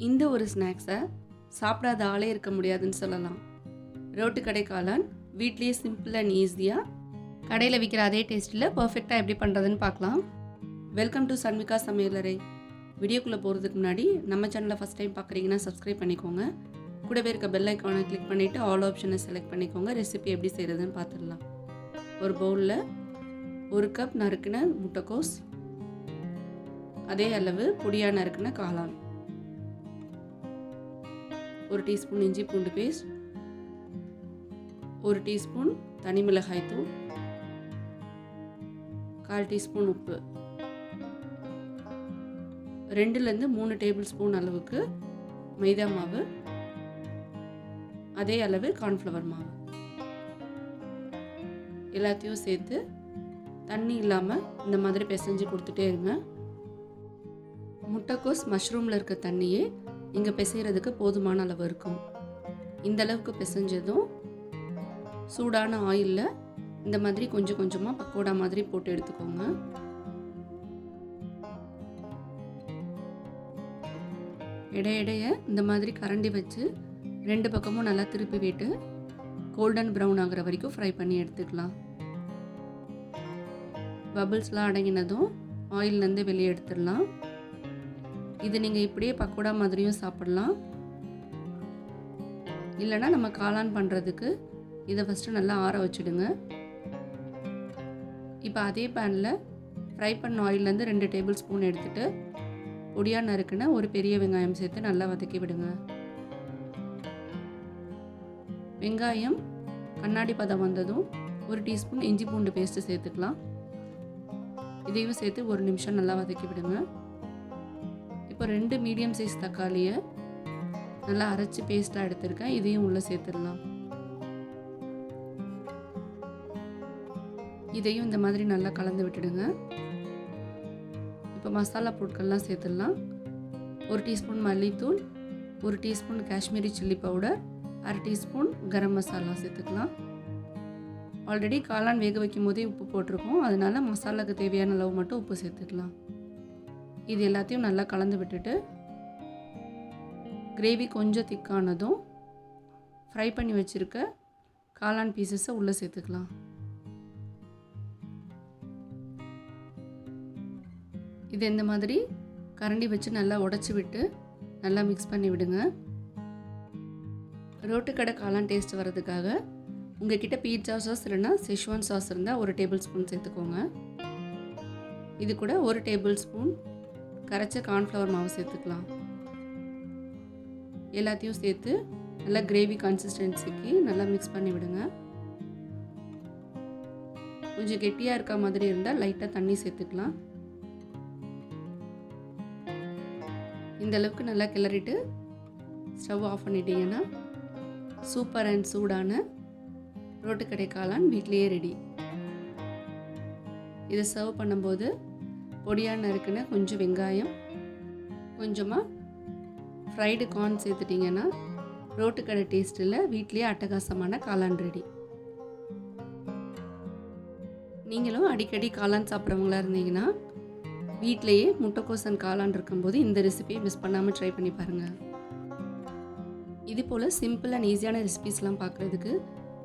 இந்த ஒரு ஸ்நாக்ஸை சாப்பிடாத ஆளே இருக்க முடியாதுன்னு சொல்லலாம். ரோட்டு கடை காளான் வீட்லேயே சிம்பிள் அண்ட் ஈஸியாக கடையில் விற்கிற அதே டேஸ்ட்டில் பர்ஃபெக்டாக எப்படி பண்ணுறதுன்னு பார்க்கலாம். வெல்கம் டு சன்விகா சமையலறை. வீடியோக்குள்ளே போகிறதுக்கு முன்னாடி நம்ம சேனலை ஃபஸ்ட் டைம் பார்க்குறீங்கன்னா சப்ஸ்கிரைப் பண்ணிக்கோங்க. கூடவே இருக்க பெல் ஐக்கானை கிளிக் பண்ணிவிட்டு ஆல் ஆப்ஷனை செலக்ட் பண்ணிக்கோங்க. ரெசிபி எப்படி செய்கிறதுன்னு பார்த்துடலாம். ஒரு பவுலில் 1 கப் நறுக்கின முட்டைக்கோஸ், அதே அளவு பொடியாக நறுக்கின காளான், 1 டீஸ்பூன் இஞ்சி பூண்டு பேஸ்ட், 1 டீஸ்பூன் தனி மிளகாய் தூள், 1/4 டீஸ்பூன் உப்பு, 2லேருந்து 3 டேபிள் ஸ்பூன் அளவுக்கு மைதா மாவு, அதே அளவு கார்ன்ஃப்ளவர் மாவு எல்லாத்தையும் சேர்த்து தண்ணி இல்லாமல் இந்த மாதிரி பிசைஞ்சு கொடுத்துட்டே இருங்க. முட்டைக்கோஸ் மஷ்ரூமில் இருக்க தண்ணியே இங்கே பிசைகிறதுக்கு போதுமான அளவு இருக்கும். இந்த அளவுக்கு பிசைஞ்சதும் சூடான ஆயிலில் இந்த மாதிரி கொஞ்சம் கொஞ்சமாக பக்கோடா மாதிரி போட்டு எடுத்துக்கோங்க. இடையிடைய இந்த மாதிரி கரண்டி வச்சு 2 பக்கமும் நல்லா திருப்பி விட்டு கோல்டன் ப்ரௌன் ஆகிற வரைக்கும் ஃப்ரை பண்ணி எடுத்துக்கலாம். பபிள்ஸ்லாம் அடங்கினதும் ஆயிலேருந்து வெளியே எடுத்துடலாம். இது நீங்கள் இப்படியே பக்கோடா மாதிரியும் சாப்பிடலாம். இல்லைனா நம்ம காளான் பண்ணுறதுக்கு இதை ஃபஸ்ட்டு நல்லா ஆற வச்சுடுங்க. இப்போ அதே பேனில் ஃப்ரை பண்ண ஆயிலேருந்து 2 டேபிள் ஸ்பூன் எடுத்துகிட்டு பொடியாக நறுக்குன ஒரு பெரிய வெங்காயம் சேர்த்து நல்லா வதக்கி விடுங்க. வெங்காயம் கண்ணாடி பதம் வந்ததும் 1 டீஸ்பூன் இஞ்சி பூண்டு பேஸ்ட்டு சேர்த்துக்கலாம். இதையும் சேர்த்து 1 நிமிஷம் நல்லா வதக்கி விடுங்க. இப்போ 2 மீடியம் சைஸ் தக்காளியை நல்லா அரைச்சி பேஸ்ட்டாக எடுத்துருக்கேன். இதையும் உள்ளே சேர்த்துடலாம். இதையும் இந்த மாதிரி நல்லா கலந்து விட்டுடுங்க. இப்போ மசாலா பொருட்கள்லாம் சேர்த்துடலாம். 1 டீஸ்பூன் மல்லித்தூள், 1 teaspoon Kashmiri chilli powder, 1/2 teaspoon garam masala சேர்த்துக்கலாம். ஆல்ரெடி காளான் வேக வைக்கும் போதே உப்பு போட்டிருக்கோம், அதனால மசாலாவுக்கு தேவையான அளவு மட்டும் உப்பு சேர்த்துக்கலாம். இது எல்லாத்தையும் நல்லா கலந்து விட்டுட்டு கிரேவி கொஞ்சம் திக்கானதும் ஃப்ரை பண்ணி வச்சுருக்க காளான் பீசஸை உள்ளே சேர்த்துக்கலாம். இது இந்த மாதிரி கரண்டி வச்சு நல்லா உடச்சி விட்டு நல்லா மிக்ஸ் பண்ணி விடுங்க. ரோட்டுக்கடை காளான் டேஸ்ட் வர்றதுக்காக உங்ககிட்ட பீட்சா சாஸ் இல்லைன்னா செஷ்வான் சாஸ் இருந்தால் 1 டேபிள் ஸ்பூன் சேர்த்துக்கோங்க. இது கூட 1 டேபிள் ஸ்பூன் கரைச்ச கார்ன்ஃப்ளவர் மாவு சேர்த்துக்கலாம். எல்லாத்தையும் சேர்த்து நல்லா கிரேவி கன்சிஸ்டன்சிக்கு நல்லா மிக்ஸ் பண்ணி விடுங்க. கொஞ்சம் கெட்டியாக இருக்க மாதிரி இருந்தால் லைட்டாக தண்ணி சேர்த்துக்கலாம். இந்த அளவுக்கு நல்லா கிளறிட்டு ஸ்டவ் ஆஃப் பண்ணிட்டீங்கன்னா சூப்பர் அண்ட் சூடான ரோட்டுக்கடை காளான் வீட்லேயே ரெடி. இதை சர்வ் பண்ணும்போது பொடியாக நறுக்குன கொஞ்சம் வெங்காயம், கொஞ்சமாக ஃப்ரைடு கார்ன் சேர்த்துட்டிங்கன்னா ரோட்டுக்கடை டேஸ்ட்டில் வீட்லேயே அட்டகாசமான காளான் ரெடி. நீங்களும் அடிக்கடி காளான் சாப்பிட்றவங்களா இருந்தீங்கன்னா வீட்லேயே முட்டைக்கோசன் காளான் இருக்கும்போது இந்த ரெசிபியை மிஸ் பண்ணாமல் ட்ரை பண்ணி பாருங்கள். இது போல் சிம்பிள் அண்ட் ஈஸியான ரெசிபிஸ்லாம் பார்க்குறதுக்கு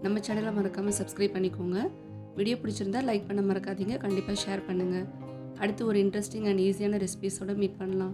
நம்ம சேனலை மறக்காமல் சப்ஸ்கிரைப் பண்ணிக்கோங்க. வீடியோ பிடிச்சிருந்தா லைக் பண்ண மறக்காதீங்க. கண்டிப்பாக ஷேர் பண்ணுங்கள். அடுத்து ஒரு இன்ட்ரெஸ்டிங் அண்ட் ஈஸியான ரெசிபிஸோடு மீட் பண்ணலாம்.